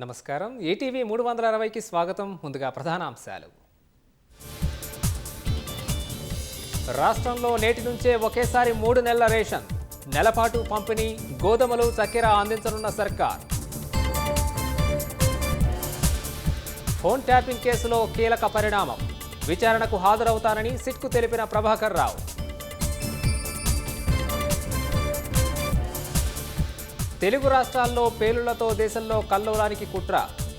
నమస్కారం. ఈటీవీ 360కి స్వాగతం. ముందుగా ప్రధానాంశాలు. రాష్ట్రంలో నేటి నుంచే ఒకేసారి 3 నెలల రేషన్, నెలపాటు పంపిణీ, గోధుమలు, చక్కెర అందించనున్న సర్కార్. ఫోన్ ట్యాపింగ్ కేసులో కీలక పరిణామం, విచారణకు హాజరవుతానని సిట్కు తెలిపిన ప్రభాకర్ రావు. తెలుగు రాష్ట్రాల్లో పేలుళ్లతో దేశంలో కల్లోలానికి కుట్ర,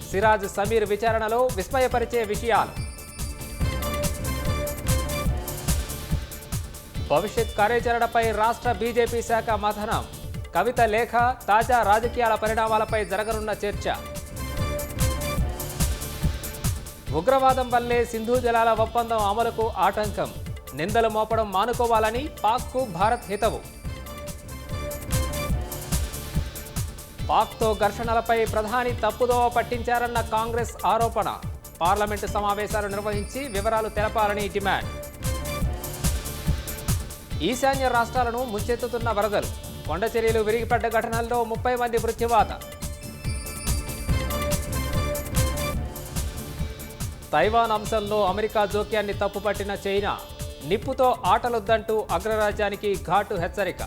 సిరాజ్ సమీర్ విచారణలో విస్మయపరిచే విషయాలు. భవిష్యత్ కార్యాచరణపై రాష్ట్ర బీజేపీ శాఖ మథనం, కవిత లేఖ, తాజా రాజకీయాల పరిణామాలపై జరగనున్న చర్చ. ఉగ్రవాదం వల్లే సింధు జలాల ఒప్పందం అమలుకు ఆటంకం, నిందలు మోపడం మానుకోవాలని పాక్కు భారత్ హితవు. పాక్తో ఘర్షణలపై ప్రధాని తప్పుదోవ పట్టించారన్న కాంగ్రెస్ ఆరోపణ, పార్లమెంటు సమావేశాలు నిర్వహించి వివరాలు తెలపాలని డిమాండ్. ఈశాన్య రాష్ట్రాలను ముంచెత్తుతున్న వరదలు, కొండచర్యలు విరిగిపడ్డ ఘటనల్లో 30 మంది మృత్యువాత. తైవాన్ అంశంలో అమెరికా జోక్యాన్ని తప్పుపట్టిన చైనా, నిప్పుతో ఆటలొద్దంటూ అగ్రరాజ్యానికి ఘాటు హెచ్చరిక.